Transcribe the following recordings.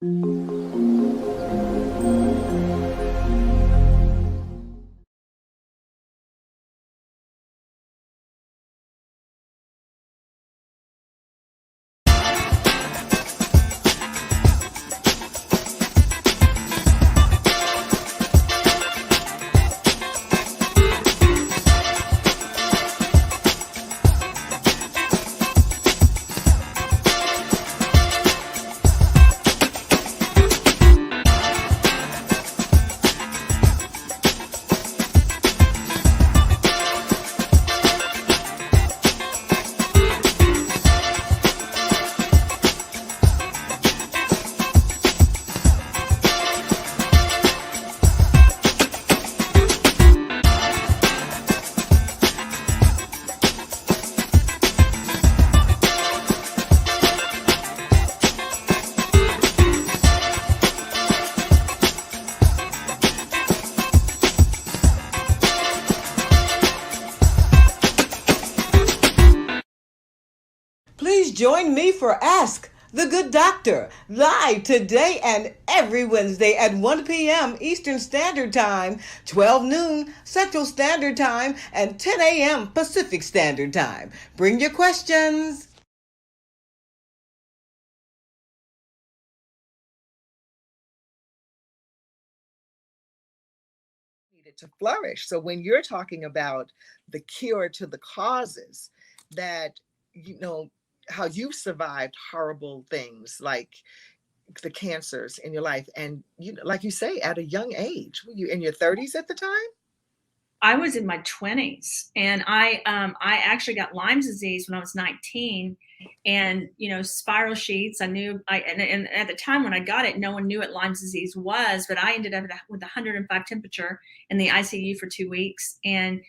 Please join me for Ask the Good Doctor, live today and every Wednesday at 1 p.m. Eastern Standard Time, 12 noon Central Standard Time, and 10 a.m. Pacific Standard Time. Bring your questions. Needed to flourish. So when you're talking about the cure to the causes, that, how you've survived horrible things like the cancers in your life, and like you say, at a young age. Were you in your 30s at the time? I was in my 20s, and I actually got Lyme's disease when I was 19, and spiral sheets. I knew and at the time when I got it, no one knew what Lyme's disease was, but I ended up with 105 temperature in the ICU for 2 weeks, and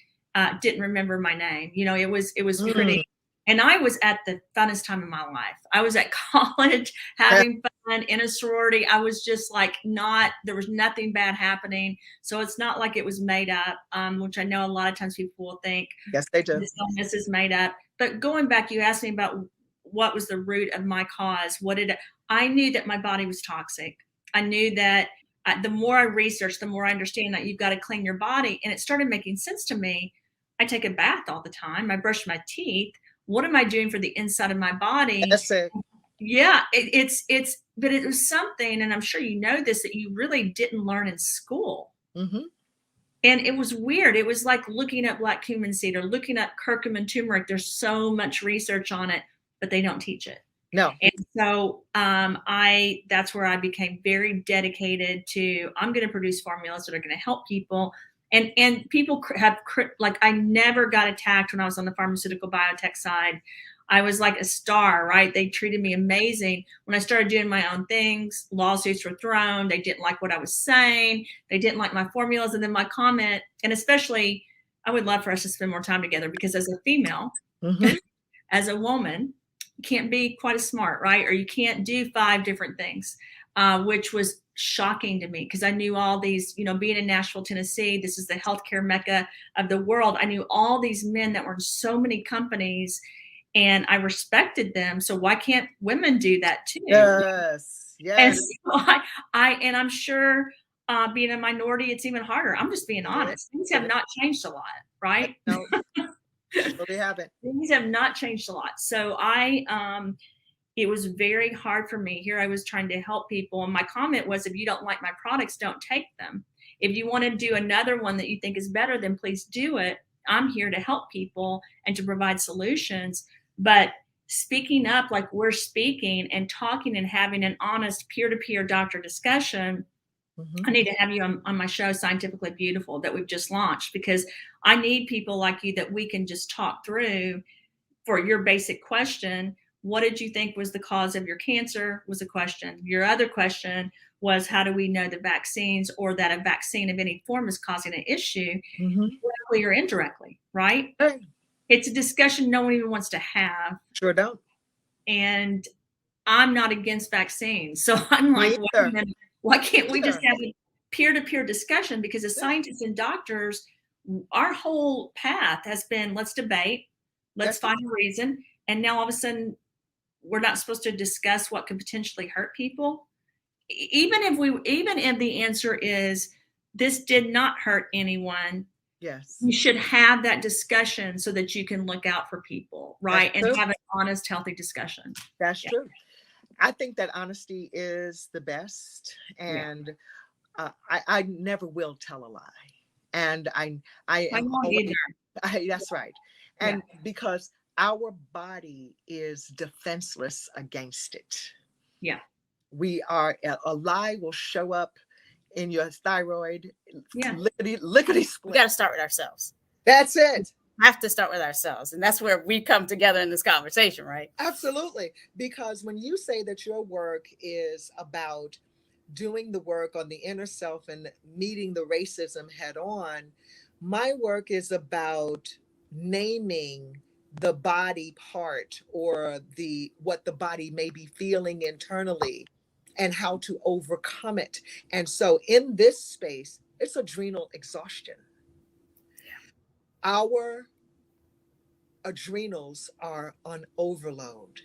didn't remember my name. It was pretty. And I was at the funnest time of my life. I was at college having fun in a sorority. I was just like there was nothing bad happening. So it's not like it was made up, which I know a lot of times people will think. Yes, they do. This is made up. But going back, you asked me about what was the root of my cause. I knew that my body was toxic. I knew that the more I researched, the more I understand that you've got to clean your body. And it started making sense to me. I take a bath all the time. I brush my teeth. What am I doing for the inside of my body? That's it. Yeah, but it was something, and I'm sure you know this, that you really didn't learn in school. Mm-hmm. And it was weird. It was like looking at black cumin seed or looking at curcumin turmeric. There's so much research on it, but they don't teach it. No. And so that's where I became very dedicated to, I'm going to produce formulas that are going to help people. And people have, like, I never got attacked when I was on the pharmaceutical biotech side. I was like a star, right? They treated me amazing. When I started doing my own things, lawsuits were thrown. They didn't like what I was saying. They didn't like my formulas. And then my comment, and especially, I would love for us to spend more time together, because as a female, mm-hmm. as a woman, you can't be quite as smart, right? Or you can't do 5 different things, which was shocking to me, because I knew all these, being in Nashville, Tennessee, this is the healthcare mecca of the world. I knew all these men that were in so many companies, and I respected them. So why can't women do that too? Yes. And so I'm sure being a minority, it's even harder. I'm just being honest. Things have not changed a lot, right? No, they haven't. Things have not changed a lot. So it was very hard for me. Here I was trying to help people. And my comment was, if you don't like my products, don't take them. If you want to do another one that you think is better, then please do it. I'm here to help people and to provide solutions. But speaking up like we're speaking, and talking and having an honest peer-to-peer doctor discussion, mm-hmm. I need to have you on my show, Scientifically Beautiful, that we've just launched, because I need people like you that we can just talk through for your basic question. What did you think was the cause of your cancer? Was a question. Your other question was, how do we know the vaccines, or that a vaccine of any form is causing an issue, mm-hmm. directly or indirectly, right? Right. It's a discussion no one even wants to have. Sure don't. And I'm not against vaccines. So I'm like, why can't we just have a peer-to-peer discussion? Because as scientists and doctors, our whole path has been, let's debate, let's find a reason. And now all of a sudden, we're not supposed to discuss what could potentially hurt people. even if the answer is this did not hurt anyone, Yes. you should have that discussion so that you can look out for people, right? And have an honest, healthy discussion. That's true. I think that honesty is the best, and I never will tell a lie, and I am always, that's right, and because our body is defenseless against it. Yeah, we are a lie will show up in your thyroid. Lickety split. We got to start with ourselves. That's it. Have to start with ourselves, and that's where we come together in this conversation, right? Absolutely. Because when you say that your work is about doing the work on the inner self and meeting the racism head on, my work is about naming the body part, or what the body may be feeling internally, and how to overcome it. And so in this space, it's adrenal exhaustion. Our adrenals are on overload,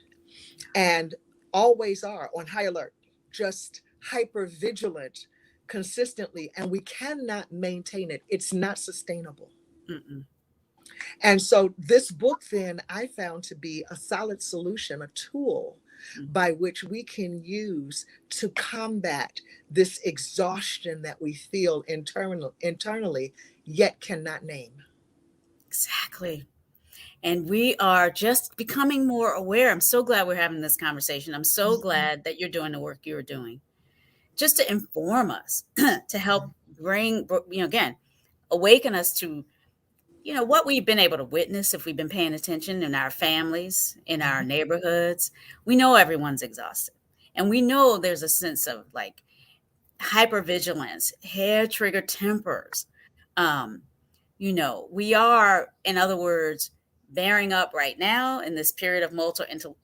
and always are on high alert, just hyper vigilant consistently, and we cannot maintain it. It's not sustainable. Mm-mm. And so this book then I found to be a solid solution, a tool by which we can use to combat this exhaustion that we feel internally, yet cannot name. Exactly. And we are just becoming more aware. I'm so glad we're having this conversation. I'm so glad that you're doing the work you're doing, just to inform us, to help bring, again, awaken us to, what we've been able to witness if we've been paying attention in our families, in our neighborhoods. We know everyone's exhausted. And we know there's a sense of like hypervigilance, hair trigger tempers. We are, in other words, bearing up right now in this period of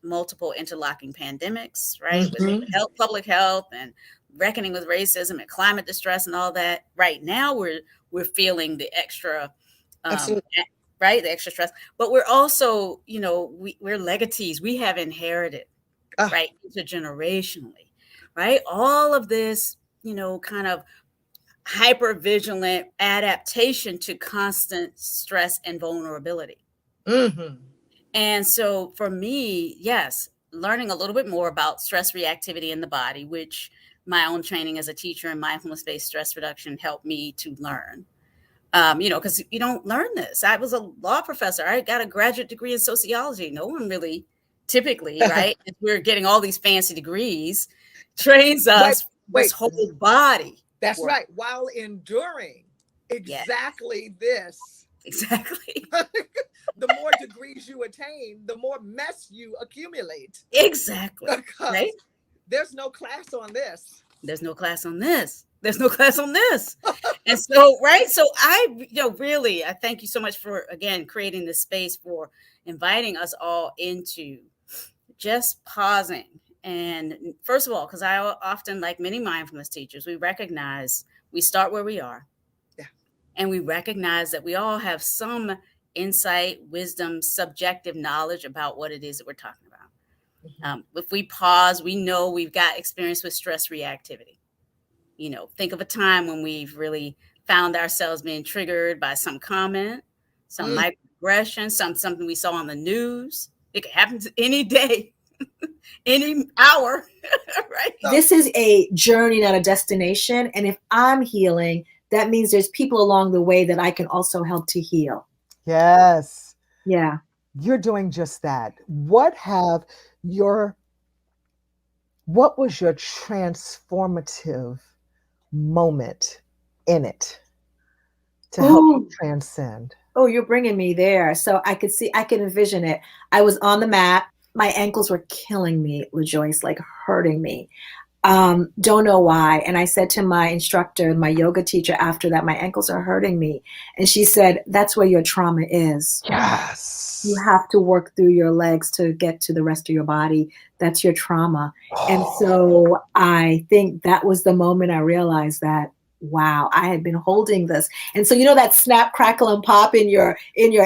multiple interlocking pandemics, right? With public health and reckoning with racism and climate distress and all that. Right now, we're feeling the extra, right? The extra stress. But we're also, we're legatees. We have inherited, right, intergenerationally, right? All of this, kind of hyper vigilant adaptation to constant stress and vulnerability. And so for me, yes, learning a little bit more about stress reactivity in the body, which my own training as a teacher in mindfulness-based stress reduction helped me to learn. Because you don't learn this. I was a law professor. I got a graduate degree in sociology. No one really typically, right? If we're getting all these fancy degrees, trains us this whole body. That's right. While enduring exactly this. Exactly. The more degrees you attain, the more mess you accumulate. Exactly. Because right? There's no class on this. There's no class on this. There's no class on this. And so, right. So I thank you so much for, again, creating this space, for inviting us all into just pausing. And first of all, because I often, like many mindfulness teachers, we start where we are. Yeah. And we recognize that we all have some insight, wisdom, subjective knowledge about what it is that we're talking about. If we pause, we know we've got experience with stress reactivity. Think of a time when we've really found ourselves being triggered by some comment, some microaggression, something we saw on the news. It could happen to any day, any hour, right? This is a journey, not a destination. And if I'm healing, that means there's people along the way that I can also help to heal. Yes. Yeah. You're doing just that. What was your transformative moment in it to help you transcend? Oh, you're bringing me there. So I could envision it. I was on the mat. My ankles were killing me, LaJoyce, like hurting me. Don't know why. And I said to my instructor, my yoga teacher, after that, my ankles are hurting me. And she said, that's where your trauma is. Yes. You have to work through your legs to get to the rest of your body. That's your trauma. And so I think that was the moment I realized that, wow, I had been holding this. And so, that snap, crackle, and pop in your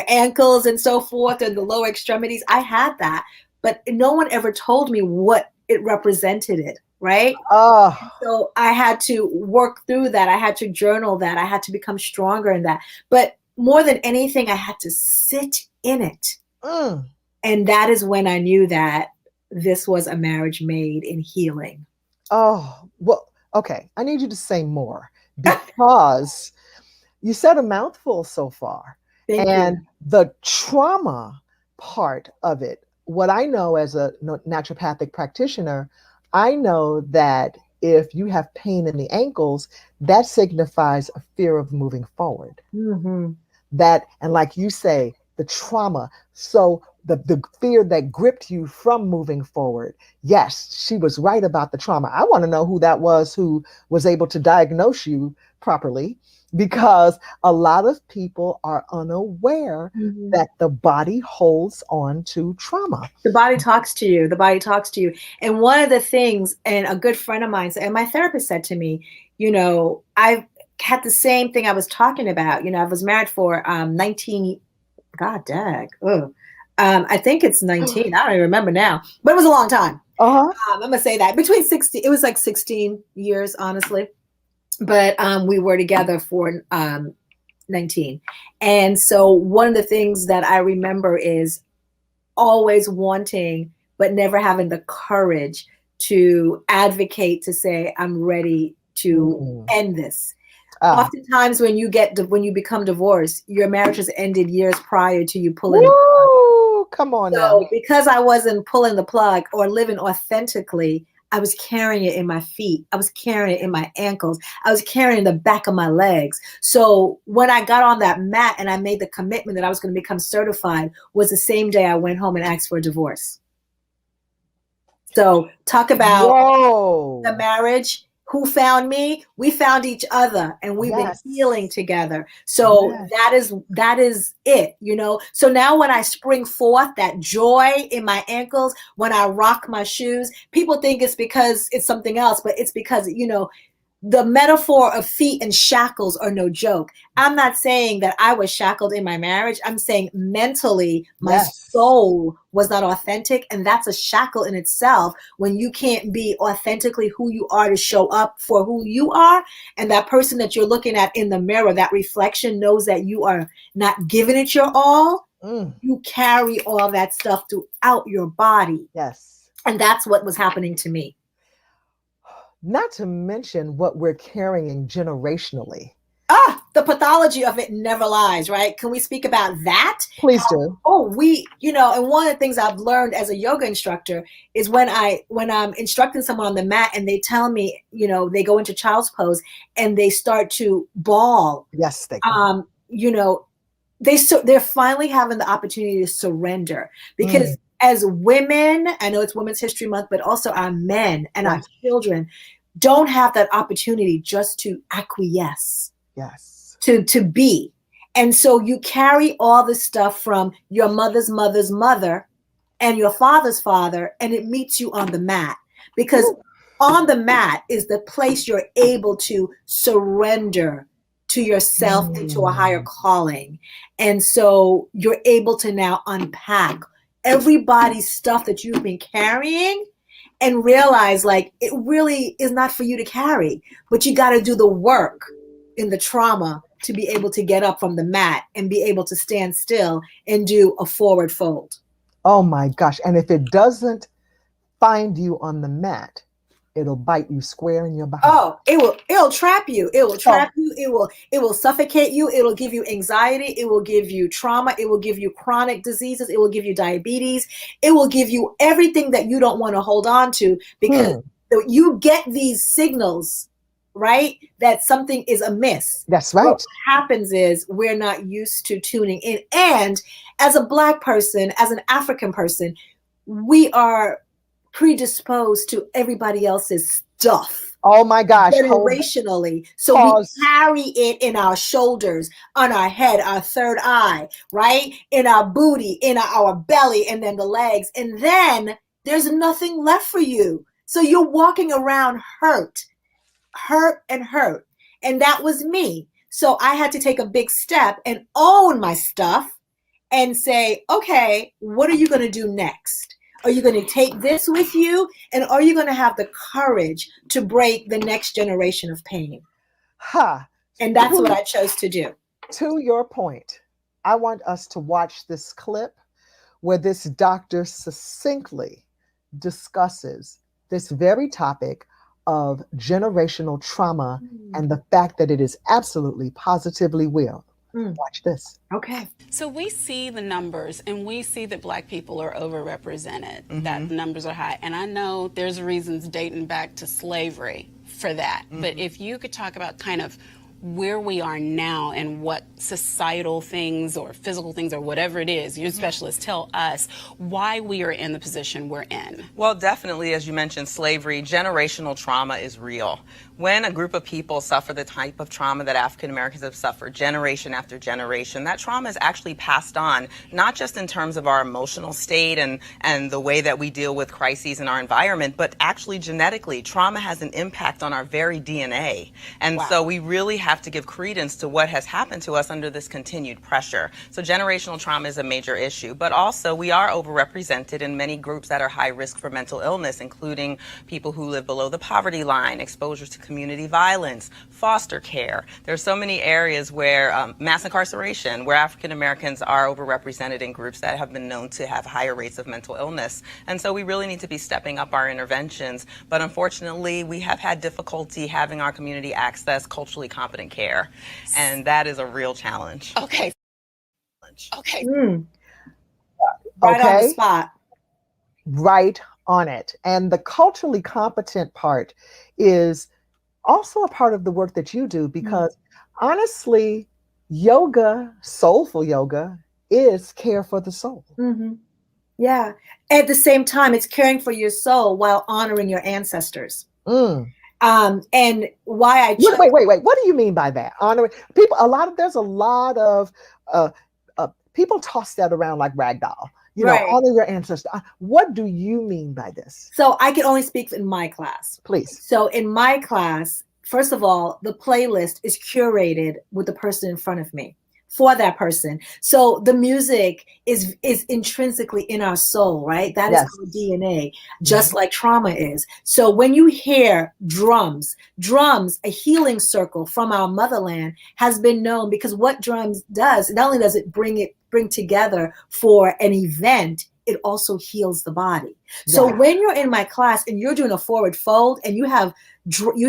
ankles and so forth, and the lower extremities, I had that. But no one ever told me what it represented, right? Oh, So I had to work through that. I had to journal that. I had to become stronger in that. But more than anything, I had to sit in it. mm. And that is when I knew that this was a marriage made in healing. Oh, well, okay. I need you to say more because you said a mouthful so far. Thank And you. the trauma part of it, what I know as a naturopathic practitioner, I know that if you have pain in the ankles, that signifies a fear of moving forward. Mm-hmm. That, and like you say, the trauma. So the fear that gripped you from moving forward. Yes, she was right about the trauma. I want to know who that was who was able to diagnose you properly, because a lot of people are unaware Mm-hmm. that the body holds on to trauma. The body talks to you. The body talks to you. And one of the things, and a good friend of mine, and my therapist said to me, I've had the same thing I was talking about. I was married for 19, God dang. Ugh. I think it's 19. I don't even remember now, but it was a long time. Uh-huh. I'm going to say that between 60, it was like 16 years, honestly. But we were together for 19. And so one of the things that I remember is always wanting, but never having the courage to advocate, to say, I'm ready to end this. Oftentimes when you become divorced, your marriage has ended years prior to you pulling the plug. Come on So now. because I wasn't pulling the plug or living authentically, I was carrying it in my feet. I was carrying it in my ankles. I was carrying it in the back of my legs. So when I got on that mat and I made the commitment that I was going to become certified, was the same day I went home and asked for a divorce. So talk about the marriage. Who found me? We found each other, and we've been healing together. So that is it, So now when I spring forth that joy in my ankles, when I rock my shoes, people think it's because it's something else, but it's because, the metaphor of feet and shackles are no joke. I'm not saying that I was shackled in my marriage. I'm saying mentally, my soul was not authentic. And that's a shackle in itself when you can't be authentically who you are to show up for who you are. And that person that you're looking at in the mirror, that reflection knows that you are not giving it your all. You carry all that stuff throughout your body. Yes. And that's what was happening to me. Not to mention what we're carrying generationally. The pathology of it never lies, right? Can we speak about that? Please do. And one of the things I've learned as a yoga instructor is when I'm instructing someone on the mat and they tell me, they go into child's pose and they start to bawl. Yes, they they're finally having the opportunity to surrender, because as women, I know it's Women's History Month, but also our men and our children don't have that opportunity just to acquiesce. Yes. To be. And so you carry all this stuff from your mother's mother's mother and your father's father, and it meets you on the mat, because on the mat is the place you're able to surrender to yourself and to a higher calling. And so you're able to now unpack everybody's stuff that you've been carrying and realize, like, it really is not for you to carry, but you got to do the work in the trauma to be able to get up from the mat and be able to stand still and do a forward fold. Oh my gosh. And if it doesn't find you on the mat, it'll bite you square in your behind. Oh, it'll trap you. It will trap you. It will suffocate you. It'll give you anxiety. It will give you trauma. It will give you chronic diseases. It will give you diabetes. It will give you everything that you don't want to hold on to, because you get these signals, right, that something is amiss. That's right. What happens is we're not used to tuning in. And as a Black person, as an African person, we are predisposed to everybody else's stuff. Oh my gosh. Generationally. So we carry it in our shoulders, on our head, our third eye, right? In our booty, in our belly, and then the legs. And then there's nothing left for you. So you're walking around hurt. And that was me. So I had to take a big step and own my stuff and say, okay, what are you going to do next? Are you going to take this with you? And are you going to have the courage to break the next generation of pain? Ha! And that's what I chose to do. To your point, I want us to watch this clip where this doctor succinctly discusses this very topic of generational trauma and the fact that it is absolutely positively real. Watch this. Okay. So we see the numbers and we see that Black people are overrepresented, that the numbers are high. And I know there's reasons dating back to slavery for that. But if you could talk about kind of where we are now and what societal things or physical things or whatever it is, your specialists tell us why we are in the position we're in. Well, definitely, as you mentioned, slavery, generational trauma is real. When a group of people suffer the type of trauma that African Americans have suffered generation after generation, that trauma is actually passed on, not just in terms of our emotional state and the way that we deal with crises in our environment, but actually genetically. Trauma has an impact on our very DNA. And so we really have to give credence to what has happened to us under this continued pressure. So generational trauma is a major issue, but also we are overrepresented in many groups that are high risk for mental illness, including people who live below the poverty line, exposure to community violence, foster care. There's so many areas where mass incarceration, where African Americans are overrepresented in groups that have been known to have higher rates of mental illness. And so we really need to be stepping up our interventions. But unfortunately, we have had difficulty having our community access culturally competent care. And that is a real challenge. Okay. Okay. Right on the spot. Right on it. And the culturally competent part is also a part of the work that you do, because honestly, yoga, soulful yoga, is care for the soul. Yeah. At the same time, it's caring for your soul while honoring your ancestors. And why I chose— wait. What do you mean by that? Honoring people. There's a lot of people toss that around like ragdoll. Honor your ancestors. What do you mean by this? So I can only speak in my class. Please. So in my class, first of all, the playlist is curated with the person in front of me for that person. So the music is intrinsically in our soul, right? That is our DNA, just like trauma is. So when you hear drums, a healing circle from our motherland has been known, because what drums does, not only does it bring together for an event, it also heals the body. So when you're in my class and you're doing a forward fold and you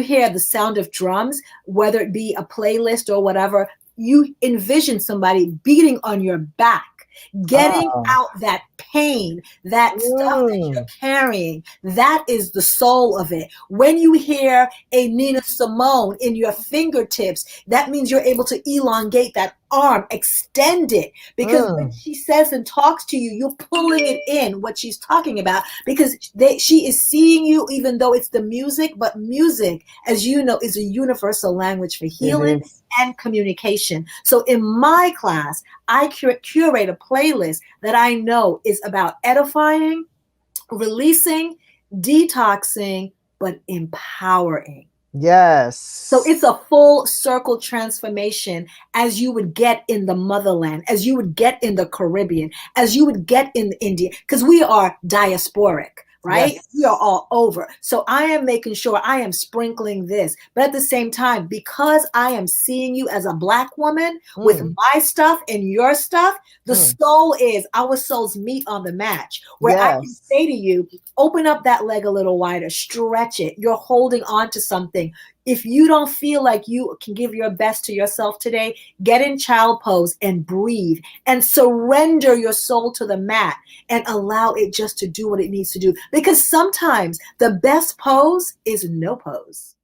hear the sound of drums, whether it be a playlist or whatever, you envision somebody beating on your back, getting out that pain, that stuff that you're carrying. That is the soul of it. When you hear a Nina Simone in your fingertips, that means you're able to elongate that arm, extend it, because when she says and talks to you, you're pulling it in, what she's talking about, because she is seeing you, even though it's the music. But music, as you know, is a universal language for healing and communication. So in my class, I curate a playlist that I know is about edifying, releasing, detoxing, but empowering. Yes. So it's a full circle transformation, as you would get in the motherland, as you would get in the Caribbean, as you would get in India, because we are diasporic, right? Yes. We are all over. So I am making sure I am sprinkling this, but at the same time, because I am seeing you as a Black woman with my stuff and your stuff, the soul is, our souls meet on the match, where I can say to you, open up that leg a little wider, stretch it. You're holding on to something. If you don't feel like you can give your best to yourself today, get in child pose and breathe and surrender your soul to the mat and allow it just to do what it needs to do. Because sometimes the best pose is no pose.